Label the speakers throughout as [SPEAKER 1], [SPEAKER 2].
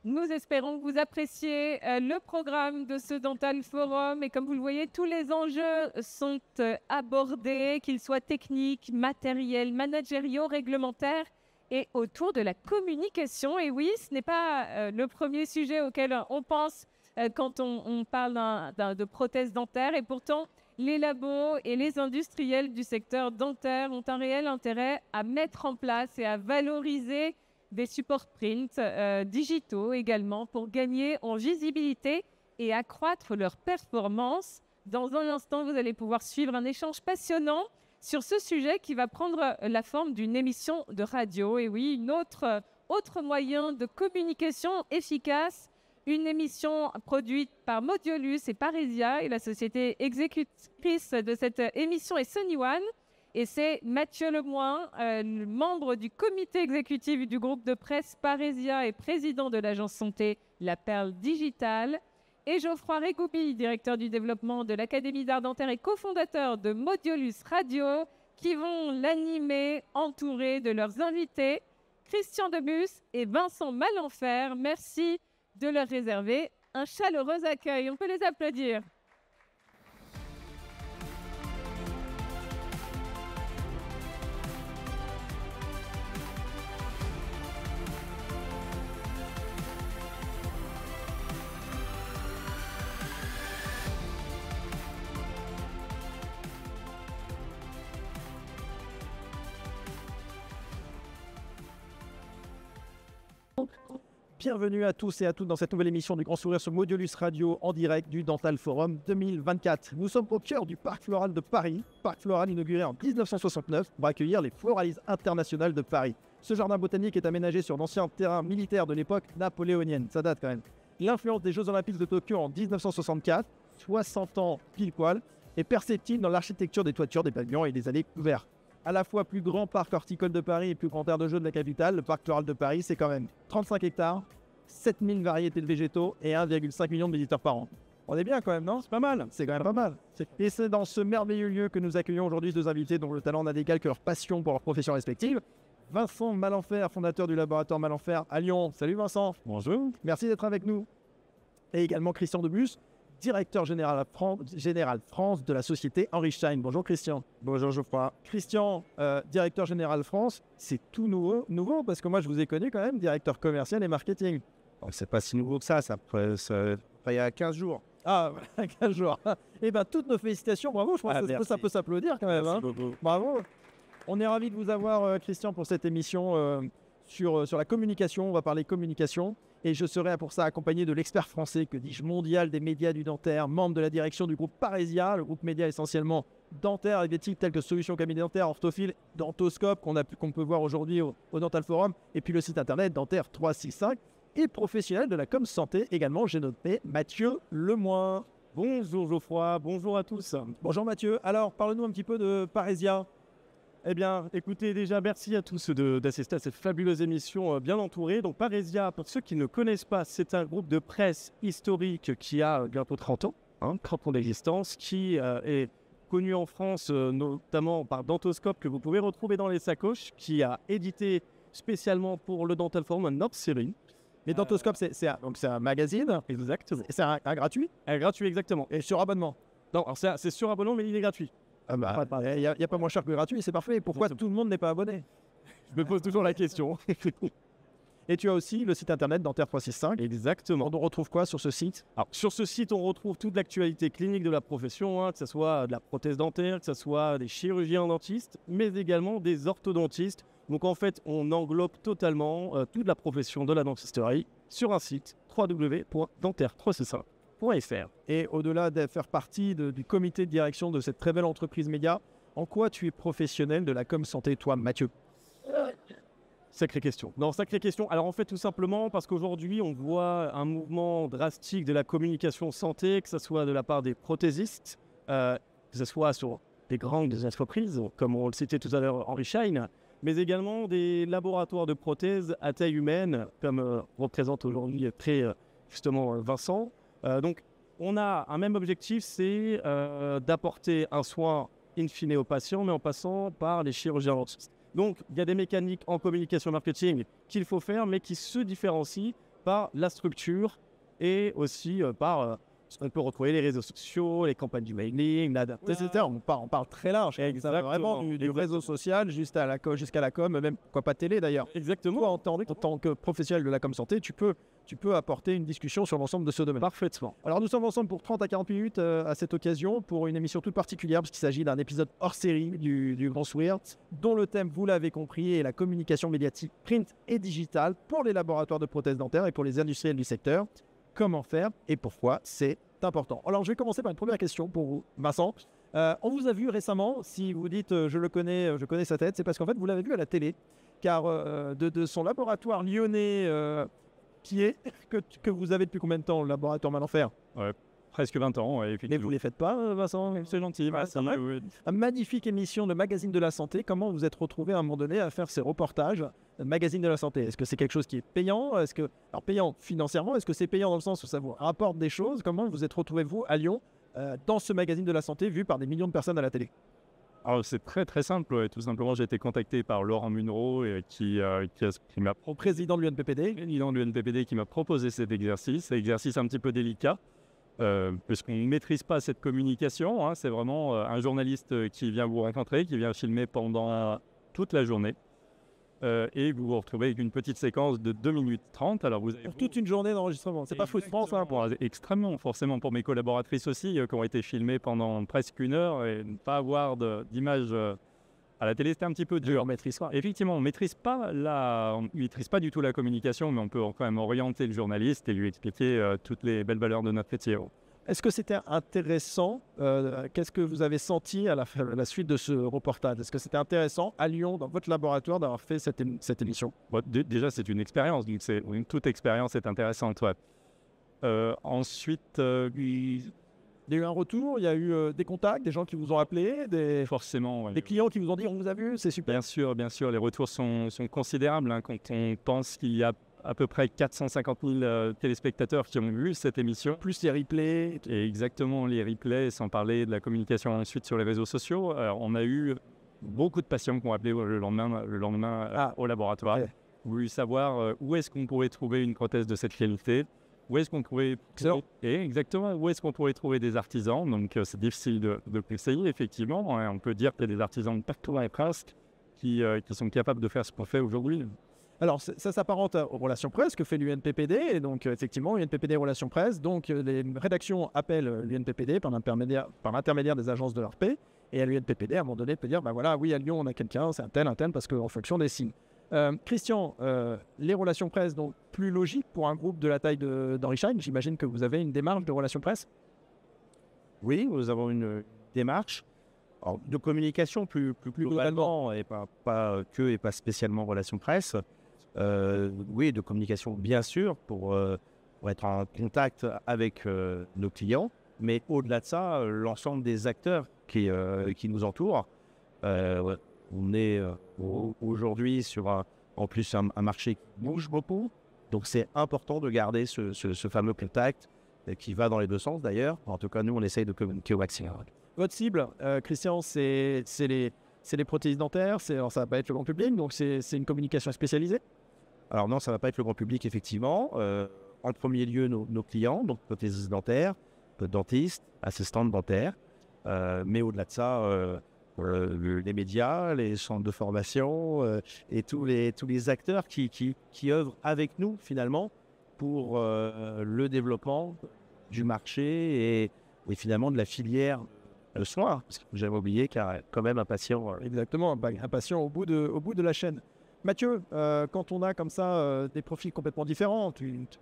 [SPEAKER 1] Nous espérons que vous appréciez le programme de ce Dental Forum et comme vous le voyez, tous les enjeux sont abordés, qu'ils soient techniques, matériels, managériaux, réglementaires et autour de la communication. Et oui, ce n'est pas le premier sujet auquel on pense quand on parle de prothèses dentaires et pourtant, les labos et les industriels du secteur dentaire ont un réel intérêt à mettre en place et à valoriser des supports print digitaux également pour gagner en visibilité et accroître leur performance. Dans un instant, vous allez pouvoir suivre un échange passionnant sur ce sujet qui va prendre la forme d'une émission de radio. Et oui, autre moyen de communication efficace, une émission produite par Modiolus et Paresia et la société exécutrice de cette émission est Sony One. Et c'est Mathieu Lemoin, membre du comité exécutif du groupe de presse Paresia et président de l'agence santé La Perle Digitale, et Geoffroy Régoubi, directeur du développement de l'Académie d'art dentaire et cofondateur de Modiolus Radio, qui vont l'animer entourés de leurs invités, Christian Debus et Vincent Malenfer. Merci de leur réserver un chaleureux accueil. On peut les applaudir.
[SPEAKER 2] Bienvenue à tous et à toutes dans cette nouvelle émission du Grand Sourire sur Modiolus Radio en direct du Dental Forum 2024. Nous sommes au cœur du Parc Floral de Paris, Parc Floral inauguré en 1969 pour accueillir les Floralies internationales de Paris. Ce jardin botanique est aménagé sur d'anciens terrains militaires de l'époque napoléonienne, ça date quand même. L'influence des Jeux Olympiques de Tokyo en 1964, 60 ans pile poil, est perceptible dans l'architecture des toitures des pavillons et des allées couvertes. À la fois plus grand parc horticole de Paris et plus grand aire de jeu de la capitale, le Parc Floral de Paris, c'est quand même 35 hectares, 7000 variétés de végétaux et 1,5 million de visiteurs par an. On est bien quand même, non? C'est pas mal. C'est quand même pas mal. Et c'est dans ce merveilleux lieu que nous accueillons aujourd'hui deux invités dont le talent n'a d'égal que leur passion pour leur profession respective. Vincent Malenfer, fondateur du laboratoire Malenfer à Lyon. Salut Vincent.
[SPEAKER 3] Bonjour.
[SPEAKER 2] Merci d'être avec nous. Et également Christian Debus, directeur général France de la société Henry Schein. Bonjour Christian.
[SPEAKER 3] Bonjour Geoffroy.
[SPEAKER 2] Christian, directeur général France, c'est tout nouveau parce que moi je vous ai connu quand même, directeur commercial et marketing.
[SPEAKER 3] Bon, c'est pas si nouveau que ça il y a 15 jours.
[SPEAKER 2] Ah, voilà, 15 jours. Eh bien, toutes nos félicitations, bravo, je pense que ça peut s'applaudir quand même.
[SPEAKER 3] Merci
[SPEAKER 2] Hein.
[SPEAKER 3] beaucoup.
[SPEAKER 2] Bravo. On est ravis de vous avoir, Christian, pour cette émission sur la communication. On va parler communication. Et je serai pour ça accompagné de l'expert français, que dis-je, mondial des médias du dentaire, membre de la direction du groupe Paresia, le groupe média essentiellement dentaire et d'éthique tels que Solutions Cabinet Dentaire, Orthophile, Dentoscope, qu'on peut voir aujourd'hui au Dental Forum, et puis le site internet Dentaire 365, et professionnel de la com santé également, j'ai noté Mathieu Lemoin.
[SPEAKER 3] Bonjour Geoffroy, bonjour à tous.
[SPEAKER 2] Bonjour Mathieu, alors parle-nous un petit peu de Paresia.
[SPEAKER 3] Eh bien, écoutez, déjà, merci à tous d'assister à cette fabuleuse émission bien entourée. Donc, Paresia, pour ceux qui ne connaissent pas, c'est un groupe de presse historique qui a bientôt 30 ans, 30 ans d'existence, qui est connu en France notamment par Dentoscope, que vous pouvez retrouver dans les sacoches, qui a édité spécialement pour le Dental Forum un hors-série.
[SPEAKER 2] Mais Dentoscope, c'est un magazine.
[SPEAKER 3] Exactement.
[SPEAKER 2] C'est un gratuit.
[SPEAKER 3] Un gratuit, exactement.
[SPEAKER 2] Et sur abonnement.
[SPEAKER 3] Non, alors c'est sur abonnement, mais il est gratuit.
[SPEAKER 2] Il n'y a pas moins cher que gratuit, c'est parfait. Pourquoi tout le monde n'est pas abonné?
[SPEAKER 3] Je me pose toujours la question.
[SPEAKER 2] Et tu as aussi le site internet Dentaire 365.
[SPEAKER 3] Exactement.
[SPEAKER 2] On retrouve quoi sur ce site?
[SPEAKER 3] Alors, sur ce site, on retrouve toute l'actualité clinique de la profession, que ce soit de la prothèse dentaire, que ce soit des chirurgiens dentistes, mais également des orthodontistes. Donc en fait, on englobe totalement toute la profession de la dentisterie sur un site www.dentaire365.fr.
[SPEAKER 2] Et au-delà de faire partie du comité de direction de cette très belle entreprise média, en quoi tu es professionnel de la com santé, toi, Mathieu?
[SPEAKER 3] Sacrée question. Non, sacrée question. Alors en fait, tout simplement parce qu'aujourd'hui, on voit un mouvement drastique de la communication santé, que ce soit de la part des prothésistes, que ce soit sur des grandes entreprises, comme on le citait tout à l'heure, Henry Schein, mais également des laboratoires de prothèses à taille humaine, comme représente aujourd'hui très justement Vincent. Donc, on a un même objectif, c'est d'apporter un soin in fine aux patients, mais en passant par les chirurgiens dentistes. Donc, il y a des mécaniques en communication marketing qu'il faut faire, mais qui se différencient par la structure et aussi par ce qu'on peut retrouver, les réseaux sociaux, les campagnes du mailing,
[SPEAKER 2] C'est-à-dire, on parle très large. Ça va
[SPEAKER 3] Exactement.
[SPEAKER 2] vraiment du réseau social jusqu'à la com, même pourquoi pas télé d'ailleurs.
[SPEAKER 3] Exactement.
[SPEAKER 2] Toi, en tant que professionnel de la com santé, tu peux apporter une discussion sur l'ensemble de ce domaine.
[SPEAKER 3] Parfaitement.
[SPEAKER 2] Alors nous sommes ensemble pour 30 à 40 minutes à cette occasion pour une émission toute particulière puisqu'il s'agit d'un épisode hors série du Grand Sourire dont le thème, vous l'avez compris, est la communication médiatique print et digitale pour les laboratoires de prothèses dentaires et pour les industriels du secteur. Comment faire et pourquoi c'est important. Alors je vais commencer par une première question pour vous, Vincent. On vous a vu récemment, si vous dites je connais sa tête, c'est parce qu'en fait vous l'avez vu à la télé, car de son laboratoire lyonnais que vous avez depuis combien de temps, le laboratoire Malenfer?
[SPEAKER 3] Presque 20 ans.
[SPEAKER 2] Mais vous ne les faites pas, Vincent?
[SPEAKER 3] C'est gentil.
[SPEAKER 2] C'est vrai. Une magnifique émission de Magazine de la Santé. Comment vous êtes retrouvé à un moment donné à faire ces reportages Magazine de la Santé? Est-ce que c'est quelque chose qui est payant? Alors payant financièrement, est-ce que c'est payant dans le sens où ça vous rapporte des choses? Comment vous êtes retrouvé, vous, à Lyon, dans ce Magazine de la Santé vu par des millions de personnes à la télé?
[SPEAKER 4] Alors, c'est très très simple. Tout simplement, j'ai été contacté par Laurent Munro qui m'a
[SPEAKER 2] Président de l'UNPPD.
[SPEAKER 4] président de l'UNPPD qui m'a proposé cet exercice un petit peu délicat puisqu'on ne maîtrise pas cette communication. C'est vraiment un journaliste qui vient vous rencontrer, qui vient filmer pendant toute la journée. Et vous vous retrouvez avec une petite séquence de 2 minutes 30. Alors vous avez
[SPEAKER 2] Pour toute une journée d'enregistrement. C'est pas frustrant, ça?
[SPEAKER 4] Extrêmement, forcément pour mes collaboratrices aussi qui ont été filmées pendant presque 1 heure et ne pas avoir d'images à la télé, c'était un petit peu dur.
[SPEAKER 2] On maîtrise pas.
[SPEAKER 4] Effectivement, on ne maîtrise pas du tout la communication, mais on peut quand même orienter le journaliste et lui expliquer toutes les belles valeurs de notre métier.
[SPEAKER 2] Est-ce que c'était intéressant? Qu'est-ce que vous avez senti à la suite de ce reportage? Est-ce que c'était intéressant à Lyon, dans votre laboratoire, d'avoir fait cette émission?
[SPEAKER 4] Déjà, c'est une expérience, donc toute expérience est intéressante. Ensuite,
[SPEAKER 2] il y a eu un retour, il y a eu des contacts, des gens qui vous ont appelé,
[SPEAKER 4] forcément,
[SPEAKER 2] des clients qui vous ont dit on vous a vu, c'est super.
[SPEAKER 4] Bien sûr, les retours sont considérables quand on pense qu'il y a à peu près 450 000 téléspectateurs qui ont vu cette émission.
[SPEAKER 2] Plus les replays.
[SPEAKER 4] Et exactement, les replays, sans parler de la communication ensuite sur les réseaux sociaux. On a eu beaucoup de patients qui ont appelé le lendemain au laboratoire, voulu savoir où est-ce qu'on pourrait trouver une prothèse de cette qualité, où est-ce qu'on pourrait trouver des artisans. Donc c'est difficile de conseiller, effectivement. On peut dire qu'il y a des artisans partout dans les presque qui sont capables de faire ce qu'on fait aujourd'hui.
[SPEAKER 2] Alors, ça s'apparente aux relations presse que fait l'UNPPD. Et donc, effectivement, UNPPD Relations Presse. Donc, les rédactions appellent l'UNPPD par l'intermédiaire des agences de l'ARP. Et à l'UNPPD, à un moment donné, peut dire, voilà, oui, à Lyon, on a quelqu'un, c'est un tel, parce qu'en fonction des signes. Christian, les relations presse, donc plus logique pour un groupe de la taille d'Henri Schein. J'imagine que vous avez une démarche de relations presse?
[SPEAKER 3] Oui, nous avons une démarche de communication plus globalement, et pas spécialement relations presse. Oui, de communication bien sûr pour être en contact avec nos clients, mais au-delà de ça, l'ensemble des acteurs qui nous entourent. On est aujourd'hui sur un marché qui bouge beaucoup, donc c'est important de garder ce fameux contact qui va dans les deux sens d'ailleurs. En tout cas, nous, on essaye de communiquer au maximum.
[SPEAKER 2] Votre cible, Christian, c'est les prothèses dentaires, alors ça va pas être le grand public, donc c'est une communication spécialisée?
[SPEAKER 3] Alors non, ça va pas être le grand public, effectivement. En premier lieu, nos clients, donc prothésistes dentaires, dentistes, assistants dentaires, mais au-delà de ça, les médias, les centres de formation et tous les acteurs qui œuvrent avec nous, finalement, pour le développement du marché et finalement de la filière de soins, parce que j'avais oublié qu'il y a quand même un patient.
[SPEAKER 2] Exactement, un patient au bout de la chaîne. Mathieu, quand on a comme ça des profils complètement différents,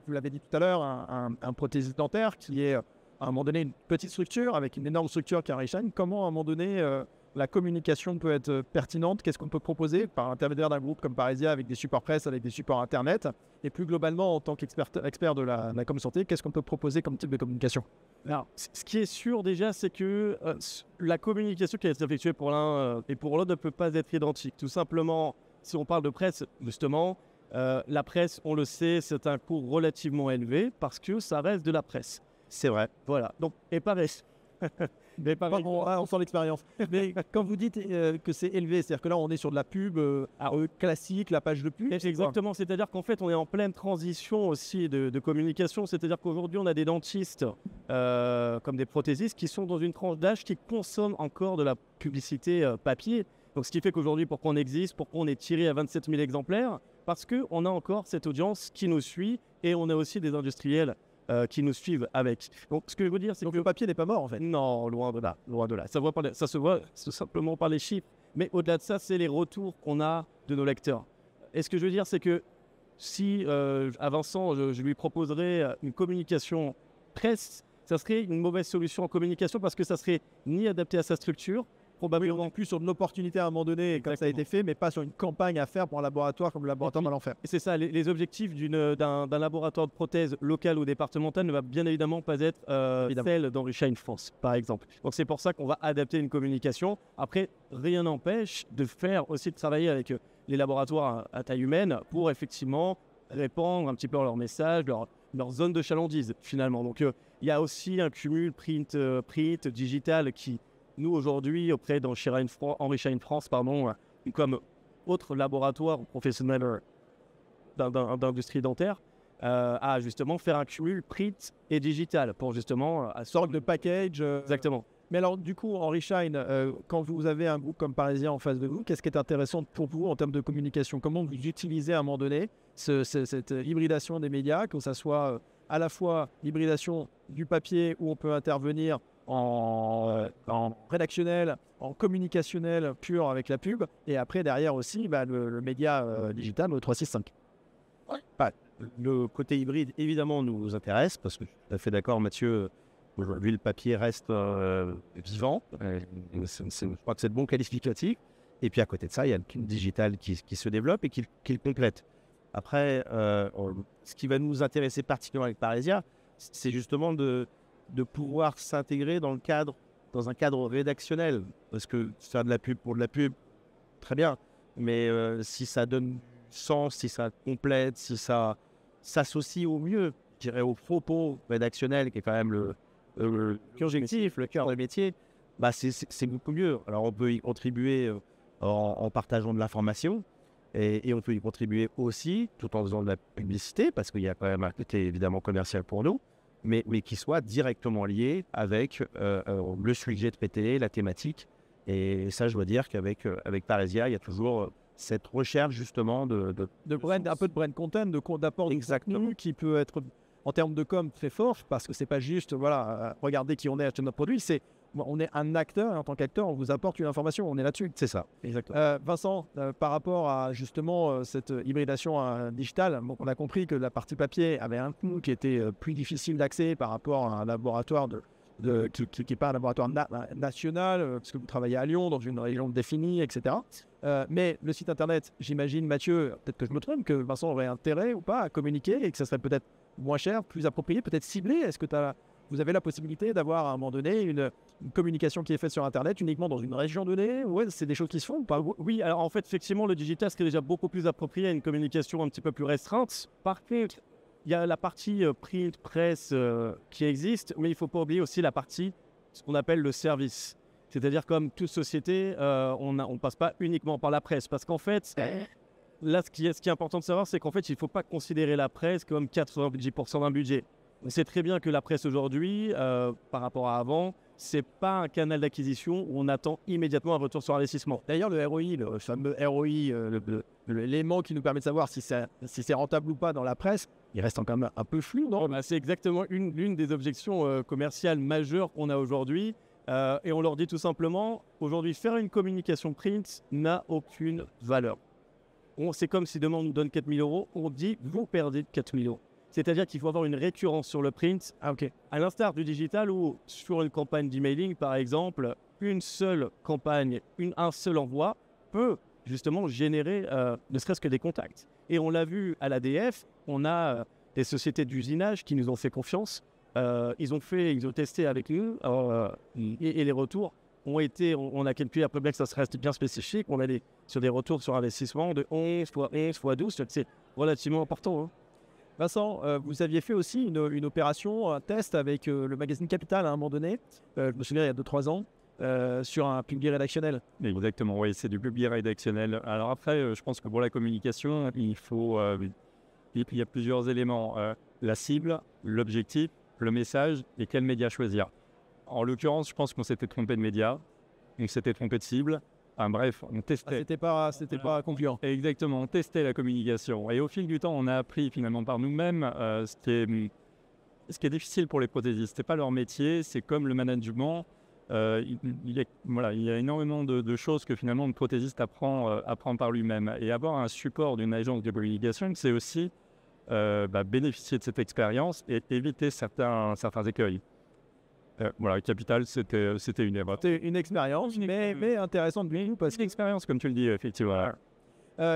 [SPEAKER 2] vous l'avez dit tout à l'heure, un prothésiste dentaire qui est à un moment donné une petite structure avec une énorme structure qui est Henri Schein, comment à un moment donné la communication peut être pertinente? Qu'est-ce qu'on peut proposer par l'intermédiaire d'un groupe comme Parésia avec des supports presse, avec des supports internet? Et plus globalement, en tant qu'expert de la com santé, qu'est-ce qu'on peut proposer comme type de communication?
[SPEAKER 3] Alors, ce qui est sûr déjà, c'est que la communication qui est effectuée pour l'un et pour l'autre ne peut pas être identique. Tout simplement, si on parle de presse, justement, la presse, on le sait, c'est un coût relativement élevé parce que ça reste de la presse.
[SPEAKER 2] C'est vrai.
[SPEAKER 3] Voilà. Donc, et pas reste. Mais pareil,
[SPEAKER 2] On sent l'expérience. Mais quand vous dites que c'est élevé, c'est-à-dire que là, on est sur de la pub classique, la page de pub.
[SPEAKER 3] exactement, c'est-à-dire qu'en fait, on est en pleine transition aussi de communication. C'est-à-dire qu'aujourd'hui, on a des dentistes comme des prothésistes qui sont dans une tranche d'âge qui consomment encore de la publicité papier. Donc, ce qui fait qu'aujourd'hui, pourquoi on existe, pourquoi on est tiré à 27 000 exemplaires, parce qu'on a encore cette audience qui nous suit et on a aussi des industriels qui nous suivent avec. Donc, ce que je veux dire, c'est que
[SPEAKER 2] le papier n'est pas mort, en fait.
[SPEAKER 3] Non, loin de là, loin de là. Ça se voit tout simplement par les chiffres. Mais au-delà de ça, c'est les retours qu'on a de nos lecteurs. Et ce que je veux dire, c'est que si à Vincent, je lui proposerais une communication presse, ça serait une mauvaise solution en communication parce que ça serait ni adapté à sa structure, probablement.
[SPEAKER 2] Oui, on est plus sur de l'opportunité à un moment donné, comme ça a été fait, mais pas sur une campagne à faire pour un laboratoire comme le laboratoire va l'en faire.
[SPEAKER 3] Et c'est ça, les objectifs d'un laboratoire de prothèses local ou départemental ne va bien évidemment pas être celle d'Henry France, par exemple. Donc c'est pour ça qu'on va adapter une communication. Après, rien n'empêche de faire aussi de travailler avec les laboratoires à taille humaine pour effectivement répandre un petit peu leur message, leur zone de chalandise finalement. Donc il y a aussi un cumul print digital qui, nous aujourd'hui, auprès d'Henry Schein France, comme autre laboratoire professionnel d'industrie dentaire, à justement faire un cumul print et digital pour justement...
[SPEAKER 2] sorte de package.
[SPEAKER 3] Exactement.
[SPEAKER 2] Mais alors, du coup, Henry Schein, quand vous avez un groupe comme Parisien en face de vous, qu'est-ce qui est intéressant pour vous en termes de communication? Comment vous utilisez à un moment donné cette hybridation des médias, que ça soit à la fois l'hybridation du papier où on peut intervenir en rédactionnel, en communicationnel pur avec la pub, et après derrière aussi le média digital, le 365.
[SPEAKER 5] Le côté hybride, évidemment, nous intéresse, parce que je suis tout à fait d'accord, Mathieu, aujourd'hui le papier reste vivant, je crois que c'est de bon qualificatif, et puis à côté de ça, il y a le digital qui se développe et qui le complète. Après, ce qui va nous intéresser particulièrement avec Parisien, c'est justement de pouvoir s'intégrer dans un cadre rédactionnel. Parce que faire de la pub pour de la pub, très bien. Mais si ça donne sens, si ça complète, si ça s'associe au mieux, je dirais, au propos rédactionnel, qui est quand même l'objectif, le cœur du métier, c'est beaucoup mieux. Alors on peut y contribuer en partageant de l'information. Et on peut y contribuer aussi, tout en faisant de la publicité, parce qu'il y a quand même un côté évidemment commercial pour nous, mais qui soit directement lié avec le sujet traité, la thématique. Et ça, je dois dire qu'avec Parisien, il y a toujours cette recherche justement de
[SPEAKER 2] brand, un peu de brand content, d'apport de contenu qui peut être en termes de com très fort, parce que c'est pas juste regardez qui on est, acheter notre produit, on est un acteur, et en tant qu'acteur, on vous apporte une information, on est là-dessus.
[SPEAKER 5] C'est ça.
[SPEAKER 2] Exactement. Vincent, par rapport à justement cette hybridation digitale, on a compris que la partie papier avait un coût qui était plus difficile d'accès par rapport à un laboratoire qui n'est pas un laboratoire national, parce que vous travaillez à Lyon, dans une région définie, etc. Mais le site internet, j'imagine, Mathieu, peut-être que je me trompe, que Vincent aurait intérêt ou pas à communiquer et que ça serait peut-être moins cher, plus approprié, peut-être ciblé. Est-ce que vous avez la possibilité d'avoir à un moment donné une communication qui est faite sur Internet uniquement dans une région donnée? Ouais, c'est des choses qui se font ou pas?
[SPEAKER 3] Oui, alors en fait, effectivement, le digital serait déjà beaucoup plus approprié à une communication un petit peu plus restreinte. Par contre, il y a la partie print, presse qui existe, mais il ne faut pas oublier aussi la partie, ce qu'on appelle le service. C'est-à-dire, comme toute société, on ne passe pas uniquement par la presse. Parce qu'en fait, là, ce qui est important de savoir, c'est qu'en fait, il ne faut pas considérer la presse comme 90% d'un budget. On sait très bien que la presse aujourd'hui, par rapport à avant, c'est pas un canal d'acquisition où on attend immédiatement un retour sur investissement.
[SPEAKER 2] D'ailleurs, le ROI, le fameux ROI, l'élément qui nous permet de savoir si c'est rentable ou pas dans la presse, il reste quand même un peu flou, non?
[SPEAKER 3] C'est exactement l'une des objections commerciales majeures qu'on a aujourd'hui. Et on leur dit tout simplement, aujourd'hui, faire une communication print n'a aucune valeur. C'est comme si demain on nous donne 4 000 €, on dit vous perdez 4 000 €. C'est-à-dire qu'il faut avoir une récurrence sur le print, à l'instar du digital où sur une campagne d'emailing, par exemple, une seule campagne, un seul envoi peut justement générer ne serait-ce que des contacts. Et on l'a vu à l'ADF, on a des sociétés d'usinage qui nous ont fait confiance. Ils ont testé avec nous et les retours ont été, on a calculé après bien que ça reste bien spécifique, on est sur des retours sur investissement de 11 fois 12, c'est relativement important.
[SPEAKER 2] Vincent, vous aviez fait aussi une opération, un test avec le magazine Capital à un moment donné, je me souviens il y a 2-3 ans, sur un public rédactionnel.
[SPEAKER 4] Exactement, oui, c'est du public rédactionnel. Alors après, je pense que pour la communication, il y a plusieurs éléments. La cible, l'objectif, le message et quel média choisir. En l'occurrence, je pense qu'on s'était trompé de média, on s'était trompé de cible. Bref, on testait.
[SPEAKER 2] C'était pas concluant.
[SPEAKER 4] Exactement, on testait la communication. Et au fil du temps, on a appris finalement par nous-mêmes ce qui est difficile pour les prothésistes. Ce n'est pas leur métier, c'est comme le management. Il y a énormément de choses que finalement le prothésiste apprend par lui-même. Et avoir un support d'une agence de communication, c'est aussi bénéficier de cette expérience et éviter certains écueils. Capital, c'était une erreur.
[SPEAKER 2] C'était une expérience, mais intéressante du coup.
[SPEAKER 4] C'est une expérience, comme tu le dis, effectivement.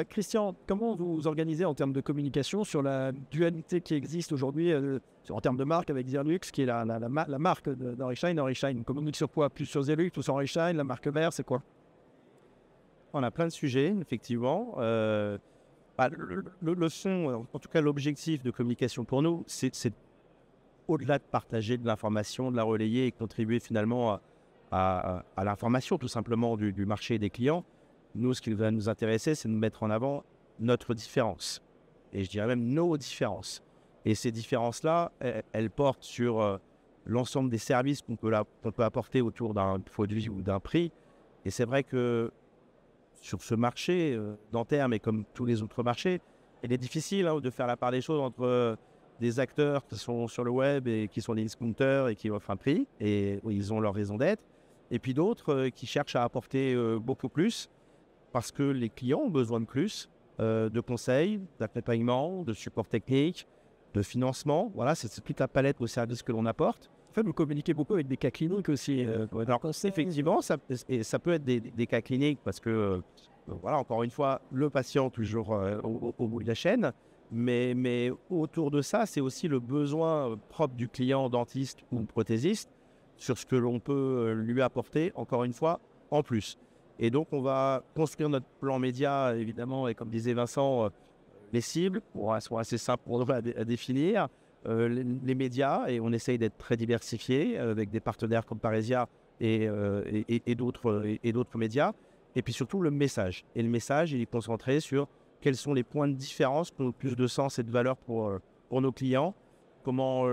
[SPEAKER 2] Christian, comment vous organisez en termes de communication sur la dualité qui existe aujourd'hui en termes de marque avec Zerlux, qui est la marque d'Henry Schein. On communique sur quoi? Plus sur Zerlux ou sur Henry Schein? La marque mère, c'est quoi?
[SPEAKER 5] On a plein de sujets, effectivement. Le fond, en tout cas l'objectif de communication pour nous, c'est au-delà de partager de l'information, de la relayer et contribuer finalement à l'information tout simplement du marché et des clients. Nous, ce qui va nous intéresser, c'est de mettre en avant notre différence. Et je dirais même nos différences. Et ces différences-là, elles portent sur l'ensemble des services qu'on peut apporter autour d'un produit ou d'un prix. Et c'est vrai que sur ce marché dentaire, mais comme tous les autres marchés, il est difficile de faire la part des choses entre des acteurs qui sont sur le web et qui sont des discounters et qui offrent un prix, et où ils ont leur raison d'être. Et puis d'autres qui cherchent à apporter beaucoup plus, parce que les clients ont besoin de plus, de conseils, d'accompagnement, de support technique, de financement. Voilà, c'est toute la palette de services que l'on apporte.
[SPEAKER 2] En fait, vous communiquez beaucoup avec des cas cliniques aussi.
[SPEAKER 5] Alors, effectivement, ça peut être des cas cliniques parce que, encore une fois, le patient toujours au bout de la chaîne. Mais autour de ça, c'est aussi le besoin propre du client dentiste ou prothésiste sur ce que l'on peut lui apporter, encore une fois, en plus. Et donc, on va construire notre plan média, évidemment, et comme disait Vincent, les cibles sont assez simples pour nous à définir, les médias, et on essaye d'être très diversifié avec des partenaires comme Parésia et d'autres médias. Et puis surtout, le message. Et le message, il est concentré sur quels sont les points de différence qui ont le plus de sens et de valeur pour nos clients, comment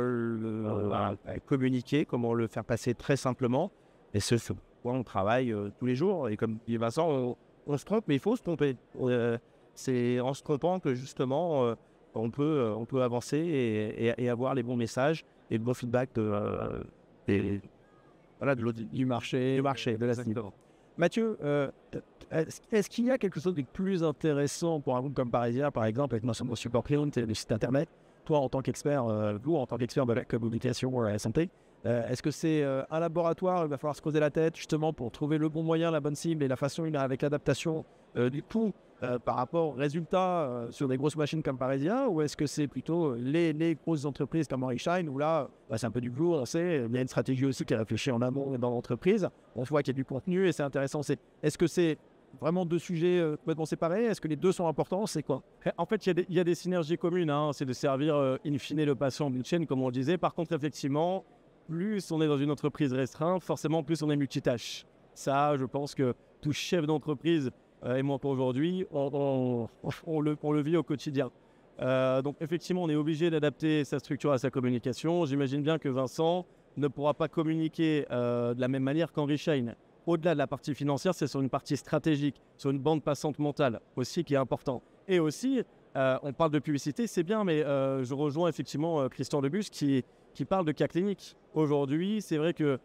[SPEAKER 5] communiquer, comment le faire passer très simplement. Et ce sur quoi on travaille tous les jours. Et comme dit Vincent, on se trompe, mais il faut se tromper. C'est en se trompant que justement, on peut avancer et avoir les bons messages et le bon feedback du marché, de la cible.
[SPEAKER 2] Mathieu, est-ce qu'il y a quelque chose de plus intéressant pour un groupe comme Parésia, par exemple, avec notre support client et le site internet, toi en tant qu'expert, vous en tant qu'expert de la communication à la santé, est-ce que c'est un laboratoire, il va falloir se creuser la tête justement pour trouver le bon moyen, la bonne cible et la façon avec l'adaptation du coût par rapport aux résultats sur des grosses machines comme Parésia, ou est-ce que c'est plutôt les grosses entreprises comme Henry Schein, où là, c'est un peu du flou, on sait, il y a une stratégie aussi qui est réfléchie en amont dans l'entreprise, on voit qu'il y a du contenu et c'est intéressant. Est-ce que c'est vraiment deux sujets complètement séparés? Est-ce que les deux sont importants? C'est quoi?
[SPEAKER 3] En fait, il y a des synergies communes, c'est de servir in fine le patient d'une chaîne, comme on le disait. Par contre, effectivement, plus on est dans une entreprise restreinte, forcément, plus on est multitâche. Ça, je pense que tout chef d'entreprise, et moi pour aujourd'hui, on le vit au quotidien. Donc effectivement, on est obligé d'adapter sa structure à sa communication. J'imagine bien que Vincent ne pourra pas communiquer de la même manière qu'Henry Schein. Au-delà de la partie financière, c'est sur une partie stratégique, sur une bande passante mentale aussi qui est important. Et aussi, on parle de publicité, c'est bien, mais je rejoins effectivement Christian Debus qui parle de cas cliniques. Aujourd'hui, c'est vrai que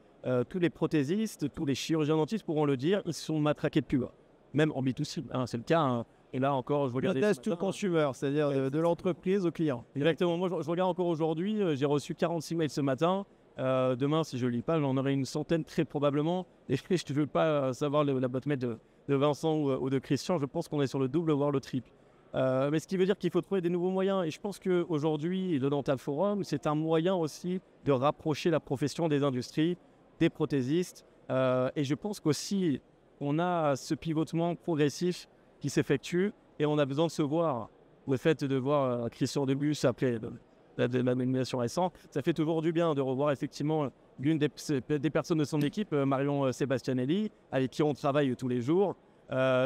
[SPEAKER 3] tous les prothésistes, tous les chirurgiens dentistes pourront le dire, ils sont matraqués de pub. Même en B2C, c'est le cas. Et là encore, je regarde...
[SPEAKER 2] Le test to consumer, c'est-à-dire de l'entreprise au client.
[SPEAKER 3] Exactement. Moi, je regarde encore aujourd'hui, j'ai reçu 46 mails ce matin. Demain, si je ne lis pas, j'en aurai une centaine très probablement. Et je ne veux pas savoir la boîte mail de Vincent ou de Christian. Je pense qu'on est sur le double, voire le triple. Mais ce qui veut dire qu'il faut trouver des nouveaux moyens. Et je pense qu'aujourd'hui, le Dental Forum, c'est un moyen aussi de rapprocher la profession des industries, des prothésistes. Et je pense qu'aussi, on a ce pivotement progressif qui s'effectue et on a besoin de se voir le fait de voir Christian Debus après la nomination récente, ça fait toujours du bien de revoir effectivement l'une des personnes de son équipe, Marion Sebastianelli, avec qui on travaille tous les jours.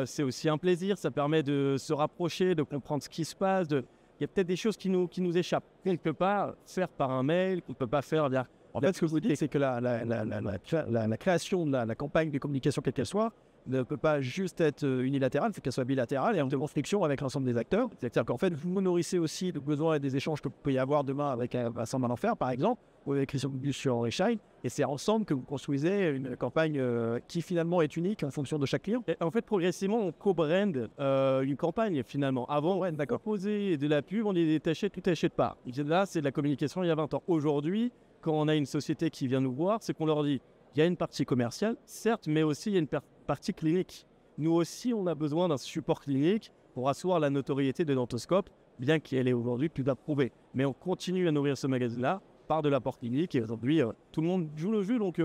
[SPEAKER 3] C'est aussi un plaisir, ça permet de se rapprocher, de comprendre ce qui se passe. Il y a peut-être des choses qui nous échappent. Quelque part, faire par un mail, qu'on ne peut pas faire via...
[SPEAKER 2] En fait, ce que vous dites, c'est que la création de la campagne de communication, quelle qu'elle soit, ne peut pas juste être unilatérale, il faut qu'elle soit bilatérale et en construction avec l'ensemble des acteurs. C'est-à-dire qu'en fait, vous nourrissez aussi de besoins et des échanges que vous pouvez y avoir demain avec Vincent Malenfer, par exemple, ou avec Christian Debus sur Henri Schein. Et c'est ensemble que vous construisez une campagne qui finalement est unique en fonction de chaque client.
[SPEAKER 3] Et en fait, progressivement, on co-brand une campagne finalement. Avant, on proposait de la pub, on les détachait, tout acheté de part. Là, c'est de la communication il y a 20 ans. Aujourd'hui, quand on a une société qui vient nous voir, c'est qu'on leur dit il y a une partie commerciale, certes, mais aussi il y a une partie clinique. Nous aussi, on a besoin d'un support clinique pour asseoir la notoriété de Dentoscope, bien qu'elle est aujourd'hui plus approuvée. Mais on continue à nourrir ce magazine-là par de l'apport clinique et aujourd'hui, tout le monde joue le jeu, donc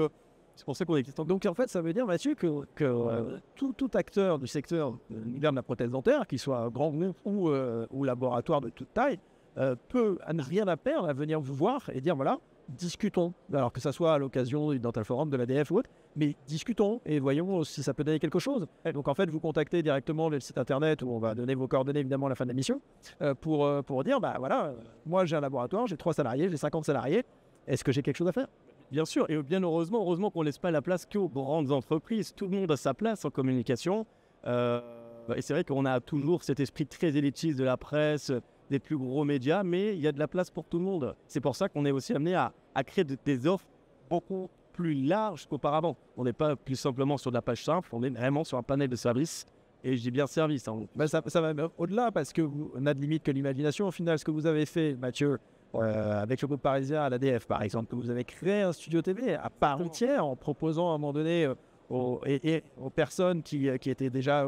[SPEAKER 3] c'est pour ça qu'on existe.
[SPEAKER 2] Donc en fait, ça veut dire, Mathieu, que tout acteur du secteur de l'univers de la prothèse dentaire, qu'il soit grand groupe ou laboratoire de toute taille, peut n'a rien à perdre à venir vous voir et dire voilà, discutons. Alors que ça soit à l'occasion du Dental Forum, de l'ADF ou autre, mais discutons et voyons si ça peut donner quelque chose. Et donc en fait, vous contactez directement le site internet où on va donner vos coordonnées évidemment à la fin de l'émission pour dire bah voilà, moi j'ai un laboratoire, j'ai 3 salariés, j'ai 50 salariés, est-ce que j'ai quelque chose à faire?
[SPEAKER 3] Bien sûr, et bien heureusement qu'on ne laisse pas la place qu'aux grandes entreprises. Tout le monde a sa place en communication. Et c'est vrai qu'on a toujours cet esprit très élitiste de la presse, des plus gros médias, mais il y a de la place pour tout le monde. C'est pour ça qu'on est aussi amené à créer des offres beaucoup plus larges qu'auparavant. On n'est pas plus simplement sur de la page simple, on est vraiment sur un panel de services. Et je dis bien service. Hein.
[SPEAKER 2] Ça va au-delà parce qu'on n'a de limite que l'imagination. Au final, ce que vous avez fait, Mathieu, avec le groupe parisien à l'ADF, par exemple, que vous avez créé un studio TV à part entière en proposant à un moment donné aux personnes qui étaient déjà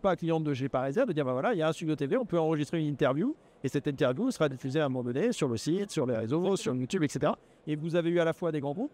[SPEAKER 2] pas clientes de chez Parisien de dire bah voilà, il y a un studio TV, on peut enregistrer une interview et cette interview sera diffusée à un moment donné sur le site, sur les réseaux, sur YouTube, etc. Et vous avez eu à la fois des grands groupes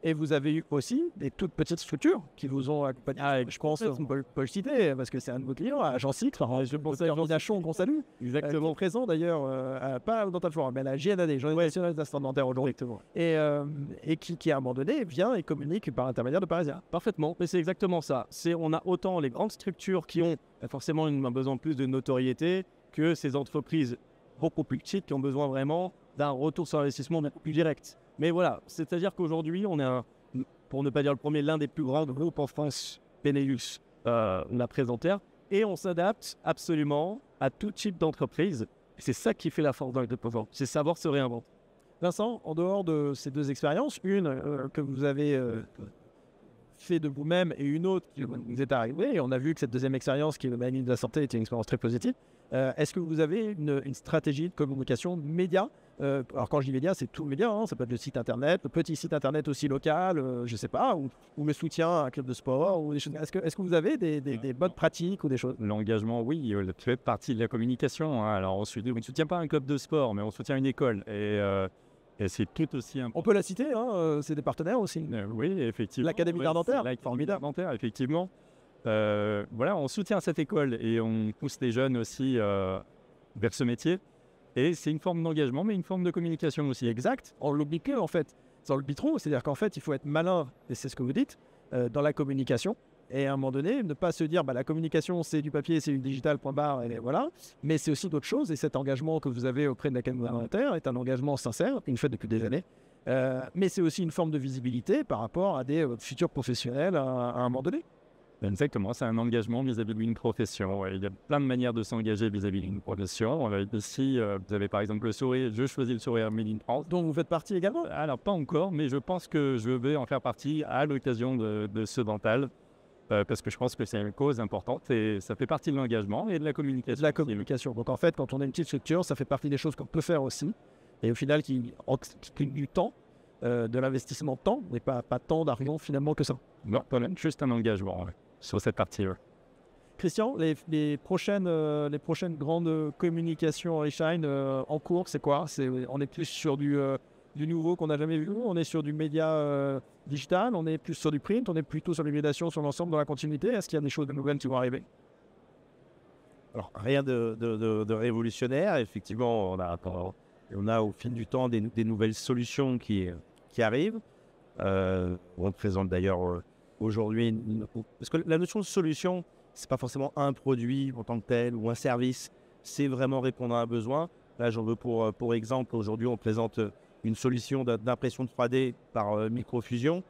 [SPEAKER 2] et vous avez eu aussi des toutes petites structures qui vous ont accompagné. Je pense qu'on peut le citer parce que c'est un de vos clients, Agent Cycle, je pense à Jean Dachon qu'on salue.
[SPEAKER 3] Exactement.
[SPEAKER 2] Présent d'ailleurs, pas dans Dental Forum, mais à la JNAD, Journée nationale des assistants dentaires aujourd'hui. Et qui à un moment donné vient et communique par l'intermédiaire de Parisien.
[SPEAKER 3] Parfaitement, mais c'est exactement ça. On a autant les grandes structures qui ont forcément un besoin plus de notoriété que ces entreprises beaucoup plus petites qui ont besoin vraiment d'un retour sur investissement beaucoup plus direct. Mais voilà, c'est-à-dire qu'aujourd'hui, on est, pour ne pas dire le premier, l'un des plus grands groupes en France, Benelux, la présentaire, et on s'adapte absolument à tout type d'entreprise. C'est ça qui fait la force dans le développement, c'est savoir se réinventer.
[SPEAKER 2] Vincent, en dehors de ces 2 expériences, une que vous avez fait de vous-même et une autre qui vous est arrivée, et on a vu que cette 2e expérience qui est le magazine de la santé était une expérience très positive. Est-ce que vous avez une stratégie de communication média? Alors quand je dis média, c'est tout média, hein, ça peut être le site internet, le petit site internet aussi local, je sais pas, ou le soutien à un club de sport, ou des choses. Est-ce que vous avez des bonnes pratiques ou des choses?
[SPEAKER 4] L'engagement, oui, ça fait partie de la communication. Hein. Alors on ne soutient pas un club de sport, mais on soutient une école. Et c'est tout aussi important.
[SPEAKER 2] On peut la citer, hein, c'est des partenaires aussi.
[SPEAKER 4] Oui, effectivement.
[SPEAKER 2] L'Académie d'art dentaire,
[SPEAKER 4] formidable. Dentaire, effectivement. Voilà, on soutient cette école et on pousse les jeunes aussi vers ce métier. Et c'est une forme d'engagement, mais une forme de communication aussi.
[SPEAKER 2] Exact. On l'oublie que, en fait. Ça, on l'oublie trop. C'est-à-dire qu'en fait, il faut être malin, et c'est ce que vous dites, dans la communication. Et à un moment donné, ne pas se dire bah, la communication, c'est du papier, c'est du digital, point barre, et voilà. Mais c'est aussi d'autres choses. Et cet engagement que vous avez auprès de l'Académie d'art dentaire est un engagement sincère, une fait depuis des années. Mais c'est aussi une forme de visibilité par rapport à des futurs professionnels à un moment donné.
[SPEAKER 4] Exactement, c'est un engagement vis-à-vis d'une profession. Ouais. Il y a plein de manières de s'engager vis-à-vis d'une profession. Ici, vous avez par exemple le sourire, je choisis le sourire Made in France.
[SPEAKER 2] Donc vous faites partie également?
[SPEAKER 4] Alors pas encore, mais je pense que je vais en faire partie à l'occasion de ce dental. Parce que je pense que c'est une cause importante et ça fait partie de l'engagement et de la communication.
[SPEAKER 2] De la communication. Donc en fait, quand on a une petite structure, ça fait partie des choses qu'on peut faire aussi. Et au final, qui du temps, de l'investissement de temps, mais pas tant d'argent finalement que ça.
[SPEAKER 4] Non, juste un engagement sur cette partie-là.
[SPEAKER 2] Christian, les prochaines grandes communications Henri Schein en cours, c'est quoi? On est plus sur du nouveau qu'on n'a jamais vu, on est sur du média digital, on est plus sur du print, on est plutôt sur l'hybridation sur l'ensemble dans la continuité. Est-ce qu'il y a des choses de nouvelles qui vont arriver?
[SPEAKER 5] Alors, rien de révolutionnaire. Effectivement, on a au fil du temps des nouvelles solutions qui arrivent. On présente d'ailleurs aujourd'hui... Parce que la notion de solution, ce n'est pas forcément un produit en tant que tel ou un service. C'est vraiment répondre à un besoin. Là, j'en veux pour exemple, aujourd'hui, on présente une solution d'impression de 3D par microfusion.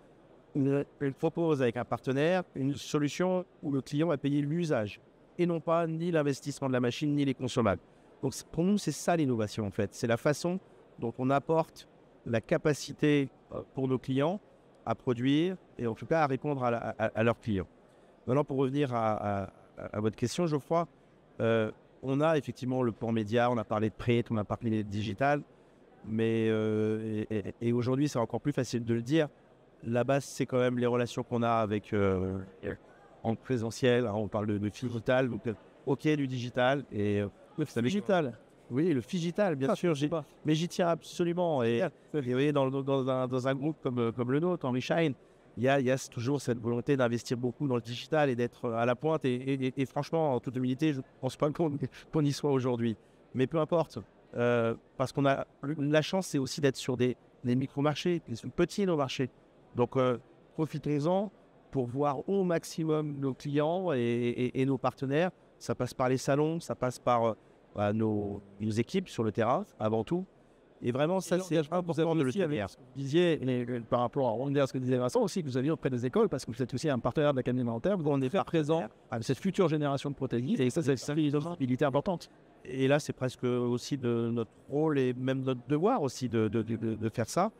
[SPEAKER 5] On propose avec un partenaire une solution où le client va payer l'usage et non pas ni l'investissement de la machine ni les consommables. Donc pour nous, c'est ça l'innovation en fait. C'est la façon dont on apporte la capacité pour nos clients à produire et en tout cas à répondre à leurs clients. Maintenant, pour revenir à votre question, Geoffroy, on a effectivement le port média, on a parlé de prêt, on a parlé de digital, mais et aujourd'hui, c'est encore plus facile de le dire. La base, c'est quand même les relations qu'on a avec en présentiel. Hein, on parle de digital, donc OK du digital et
[SPEAKER 2] Le digital.
[SPEAKER 5] oui, le digital, bien sûr. Mais j'y tiens absolument. Et vous voyez, dans un groupe comme le nôtre, en Reshine, il y a toujours cette volonté d'investir beaucoup dans le digital et d'être à la pointe. Et franchement, en toute humilité, je ne pense pas qu'on y soit aujourd'hui. Mais peu importe, parce qu'on a la chance, c'est aussi d'être sur des micro-marchés, des petits marchés. Donc, profitons-en pour voir au maximum nos clients et nos partenaires. Ça passe par les salons, ça passe par nos équipes sur le terrain, avant tout. Et vraiment, ça, c'est important de le dire.
[SPEAKER 2] Vous disiez, par rapport à rebondir à ce que disait Vincent aussi, que vous aviez auprès des écoles, parce que vous êtes aussi un partenaire de l'Académie alimentaire, vous en êtes présent à cette future génération de protéines. Et ça, c'est une visibilité importante.
[SPEAKER 5] Et là, c'est presque aussi de notre rôle et même notre devoir aussi de faire ça.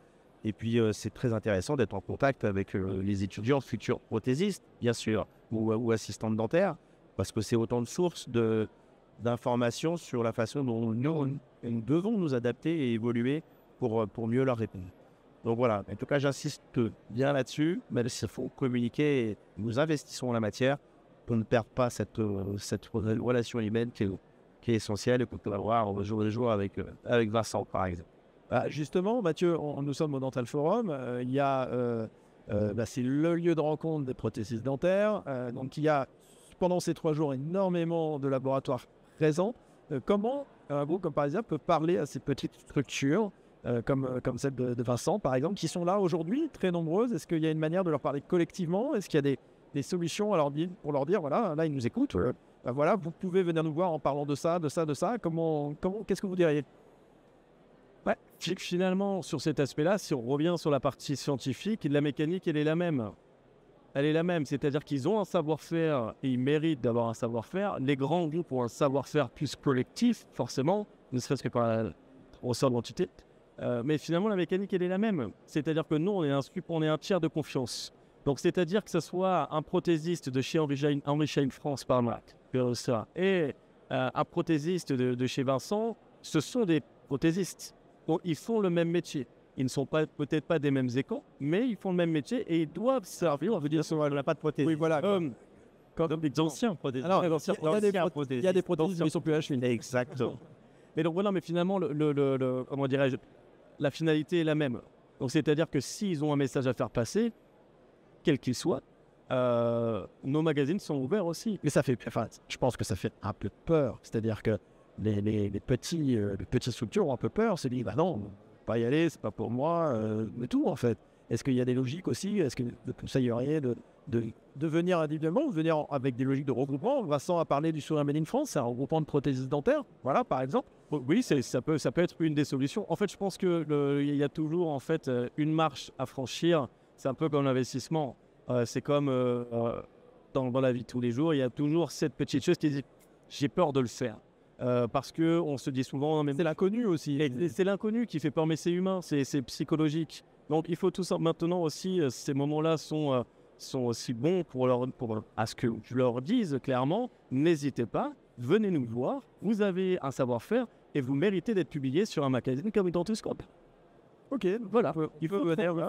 [SPEAKER 5] Et puis, c'est très intéressant d'être en contact avec les étudiants futurs prothésistes, bien sûr, ou assistantes dentaires, parce que c'est autant de sources d'informations sur la façon dont nous devons nous adapter et évoluer pour mieux leur répondre. Donc voilà, en tout cas, j'insiste bien là-dessus, mais il faut communiquer et nous investissons en la matière pour ne perdre pas cette relation humaine qui est essentielle et qu'on peut avoir au jour le jour avec Vincent, par exemple.
[SPEAKER 2] Justement, Mathieu, nous sommes au Dental Forum. Il y a, c'est le lieu de rencontre des prothésistes dentaires. Donc, il y a pendant ces 3 jours énormément de laboratoires présents. Comment un groupe comme Parisien peut parler à ces petites structures comme celle de Vincent, par exemple, qui sont là aujourd'hui, très nombreuses? Est-ce qu'il y a une manière de leur parler collectivement? Est-ce qu'il y a des solutions pour leur dire, voilà, là, ils nous écoutent. Voilà, vous pouvez venir nous voir en parlant de ça, de ça, de ça. Qu'est-ce que vous diriez?
[SPEAKER 3] Ouais, finalement, sur cet aspect-là, si on revient sur la partie scientifique, la mécanique, elle est la même. Elle est la même, c'est-à-dire qu'ils ont un savoir-faire et ils méritent d'avoir un savoir-faire. Les grands groupes ont un savoir-faire plus collectif, forcément, ne serait-ce que par au sein de l'entité. Mais finalement, la mécanique, elle est la même. C'est-à-dire que nous, on est un tiers de confiance. Donc, c'est-à-dire que ce soit un prothésiste de chez Henry France, par exemple, et un prothésiste de chez Vincent, ce sont des prothésistes. Donc, ils font le même métier. Ils ne sont peut-être pas des mêmes écoles, mais ils font le même métier et ils doivent servir. On veut dire, on n'a pas de prothésistes.
[SPEAKER 2] Oui, voilà.
[SPEAKER 3] Comme des anciens prothésistes.
[SPEAKER 2] Alors, il y a des prothésistes, mais ils sont plus H1.
[SPEAKER 5] Exactement.
[SPEAKER 3] Mais donc voilà, mais finalement, comment dirais-je, la finalité est la même. Donc, c'est-à-dire que s'ils ont un message à faire passer, quel qu'il soit, nos magazines sont ouverts aussi.
[SPEAKER 2] Mais je pense que ça fait un peu peur. C'est-à-dire que les petites structures ont un peu peur. Se disent, bah non, pas y aller, c'est pas pour moi, mais tout en fait. Est-ce qu'il y a des logiques aussi? Est-ce que vous conseilleriez de venir individuellement ou de venir avec des logiques de regroupement? Vincent a parlé du Sourire Made in France, c'est un regroupement de prothésistes dentaires, voilà, par exemple.
[SPEAKER 3] Oui, ça peut être une des solutions. En fait, je pense qu'il y a toujours en fait, une marche à franchir. C'est un peu comme l'investissement. C'est comme dans la vie de tous les jours, il y a toujours cette petite chose qui dit « j'ai peur de le faire ». Parce qu'on se dit souvent...
[SPEAKER 2] C'est l'inconnu aussi.
[SPEAKER 3] C'est l'inconnu qui fait peur, mais c'est humain, c'est psychologique. Donc il faut tout ça. Maintenant aussi, ces moments-là sont aussi bons à ce que je leur dise clairement, n'hésitez pas, venez nous voir, vous avez un savoir-faire et vous méritez d'être publié sur un magazine comme Dentoscope.
[SPEAKER 2] Ok,
[SPEAKER 3] voilà, il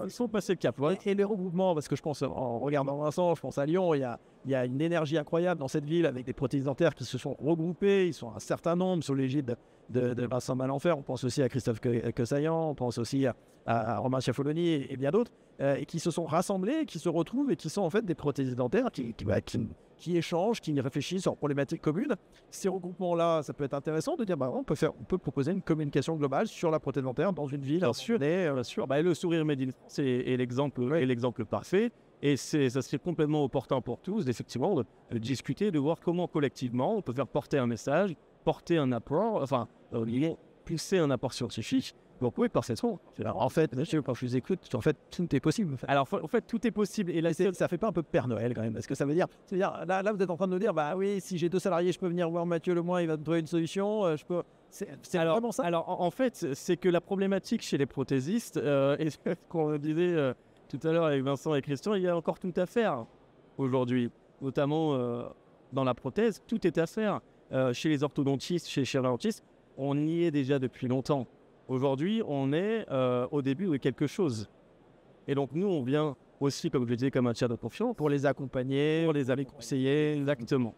[SPEAKER 3] faut passer le cap. Voilà.
[SPEAKER 2] Et les regroupements, parce que je pense, en regardant Vincent, je pense à Lyon, il y a Il y a une énergie incroyable dans cette ville avec des prothésistes dentaires qui se sont regroupés. Ils sont un certain nombre sous l'égide de Vincent Malenfer. On pense aussi à Christophe Queussaillant, on pense aussi à Romain Schiafoloni et bien d'autres, et qui se sont rassemblés, qui se retrouvent et qui sont en fait des prothésistes dentaires qui échangent, qui réfléchissent sur problématiques communes. Ces regroupements-là, ça peut être intéressant de dire on peut proposer une communication globale sur la prothèse dentaire dans une ville.
[SPEAKER 3] Bien sûr. Le sourire Made in France est l'exemple parfait. Et ça serait complètement opportun pour tous, effectivement, de discuter, de voir comment collectivement on peut faire porter un message, porter un apport, pousser un apport scientifique. Donc oui, par cette façon.
[SPEAKER 2] En fait, quand je vous écoute, en fait, tout est possible.
[SPEAKER 3] Alors, en fait, tout est possible. Et là,
[SPEAKER 2] ça fait pas un peu Père Noël quand même? Parce que ça veut dire là, vous êtes en train de nous dire, bah oui, si j'ai 2 salariés, je peux venir voir Mathieu Lemoin, il va me trouver une solution. C'est vraiment ça?
[SPEAKER 3] Alors, en fait, c'est que la problématique chez les prothésistes, et ce qu'on disait tout à l'heure avec Vincent et Christian, il y a encore tout à faire aujourd'hui. Notamment dans la prothèse, tout est à faire. Chez les orthodontistes, chez les chirurgiens-dentistes, on y est déjà depuis longtemps. Aujourd'hui, on est au début de quelque chose. Et donc, nous, on vient aussi, comme je le disais, comme un tiers de confiance.
[SPEAKER 2] Pour les accompagner,
[SPEAKER 3] pour les conseiller. Exactement.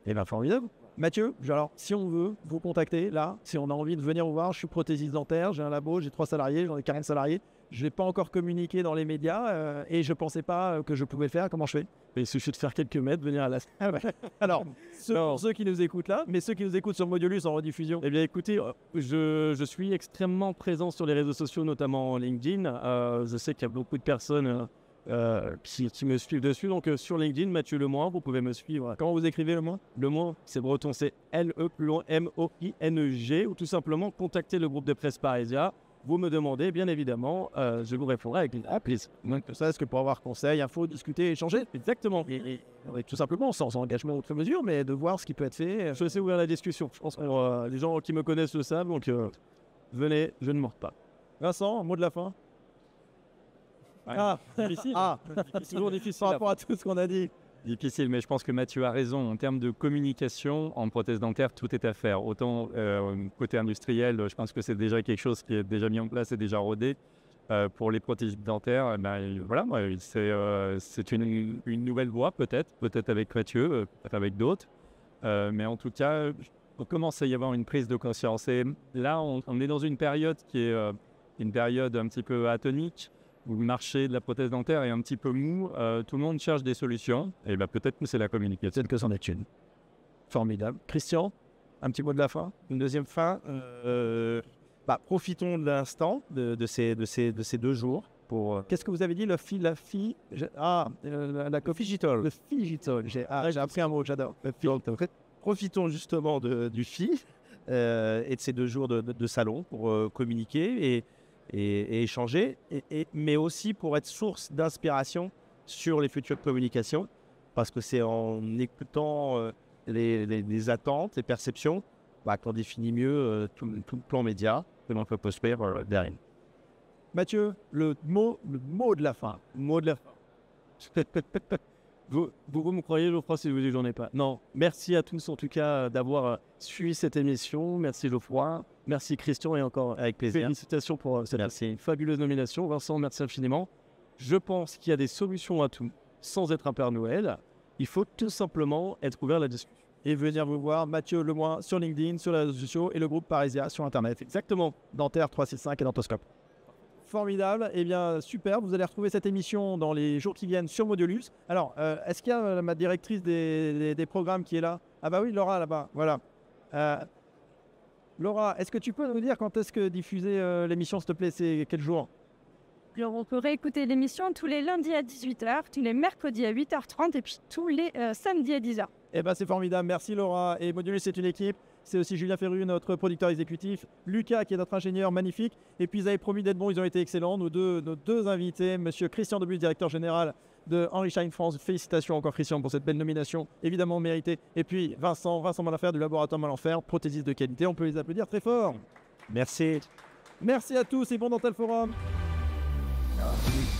[SPEAKER 2] Et bien, formidable. Mathieu, alors, si on veut vous contacter, là, si on a envie de venir vous voir, je suis prothésiste dentaire, j'ai un labo, j'ai 3 salariés, j'en ai 40 salariés. Je n'ai pas encore communiqué dans les médias et je ne pensais pas que je pouvais le faire. Comment je fais?
[SPEAKER 3] Il suffit de faire quelques mètres, venir à la salle.
[SPEAKER 2] Alors, ceux qui nous écoutent là, mais ceux qui nous écoutent sur Modulus en rediffusion.
[SPEAKER 3] Eh bien, écoutez, je suis extrêmement présent sur les réseaux sociaux, notamment LinkedIn. Je sais qu'il y a beaucoup de personnes qui me suivent dessus. Donc, sur LinkedIn, Mathieu Lemoin, vous pouvez me suivre.
[SPEAKER 2] Comment vous écrivez Lemoin?
[SPEAKER 3] Lemoin, c'est breton, c'est L-E-M-O-I-N-G, ou tout simplement contacter le groupe de presse Parésia. Vous me demandez, bien évidemment, je vous répondrai avec plaisir.
[SPEAKER 2] Ça, est-ce que pour avoir conseil, info, discuter, échanger?
[SPEAKER 3] Exactement.
[SPEAKER 2] Et tout simplement, sans engagement outre mesure, mais de voir ce qui peut être fait.
[SPEAKER 3] Je sais ouvrir la discussion. Je pense que les gens qui me connaissent le savent, donc venez, je ne mords pas.
[SPEAKER 2] Vincent, mot de la fin?
[SPEAKER 3] Difficile.
[SPEAKER 2] C'est toujours difficile par rapport à tout ce qu'on a dit.
[SPEAKER 4] Difficile, mais je pense que Mathieu a raison. En termes de communication, en prothèse dentaire, tout est à faire. Autant côté industriel, je pense que c'est déjà quelque chose qui est déjà mis en place et déjà rodé. Pour les prothèses dentaires, c'est une nouvelle voie peut-être avec Mathieu, peut-être avec d'autres. Mais en tout cas, on commence à y avoir une prise de conscience. Et là, on est dans une période qui est une période un petit peu atonique, où le marché de la prothèse dentaire est un petit peu mou, tout le monde cherche des solutions, et peut-être que c'est la communication.
[SPEAKER 2] Peut-être que c'en est une. Formidable. Christian, un petit mot de la fin?
[SPEAKER 5] Une deuxième fin. Profitons de l'instant de ces 2 jours pour...
[SPEAKER 2] Qu'est-ce que vous avez dit? La
[SPEAKER 5] Figitol.
[SPEAKER 2] Le figitol. J'ai appris un mot, j'adore.
[SPEAKER 5] Profitons justement du FI et de ces 2 jours de salon pour communiquer et échanger, mais aussi pour être source d'inspiration sur les futures communications, parce que c'est en écoutant les attentes, les perceptions, qu'on définit mieux tout le plan média que l'on peut poster derrière.
[SPEAKER 2] Mathieu, le mot de la fin.
[SPEAKER 3] Mot de la fin. Vous me croyez, Geoffroy, si je vous dis que j'en ai pas? Non. Merci à tous, en tout cas, d'avoir suivi cette émission. Merci, Geoffroy. Merci, Christian. Et encore,
[SPEAKER 5] avec plaisir.
[SPEAKER 3] Félicitations pour cette fabuleuse nomination. Vincent, merci infiniment. Je pense qu'il y a des solutions à tout, sans être un Père Noël. Il faut tout simplement être ouvert à la discussion.
[SPEAKER 2] Et venir vous voir, Mathieu Lemoin, sur LinkedIn, sur les réseaux sociaux, et le groupe Parésia sur Internet.
[SPEAKER 3] Exactement.
[SPEAKER 2] Dentaire 365 et Dentoscope. Formidable, eh bien super, vous allez retrouver cette émission dans les jours qui viennent sur Modulus. Alors, est-ce qu'il y a ma directrice des programmes qui est là? Ah bah oui, Laura là-bas, voilà. Laura, est-ce que tu peux nous dire quand est-ce que diffuser l'émission, s'il te plaît, c'est quel jour?
[SPEAKER 6] Alors, on peut réécouter l'émission tous les lundis à 18h, tous les mercredis à 8h30 et puis tous les samedis à 10h.
[SPEAKER 2] Eh bien c'est formidable, merci Laura. Et Modulus, c'est une équipe. C'est aussi Julien Ferru, notre producteur exécutif, Lucas qui est notre ingénieur magnifique. Et puis ils avaient promis d'être bons, ils ont été excellents. Nos deux invités, monsieur Christian Debus, directeur général de Henry Schein France. Félicitations encore Christian pour cette belle nomination, évidemment méritée. Et puis Vincent Malenfer du laboratoire Malenfer, prothésiste de qualité. On peut les applaudir très fort.
[SPEAKER 5] Merci.
[SPEAKER 2] Merci à tous et bon Dental Forum.
[SPEAKER 5] Merci.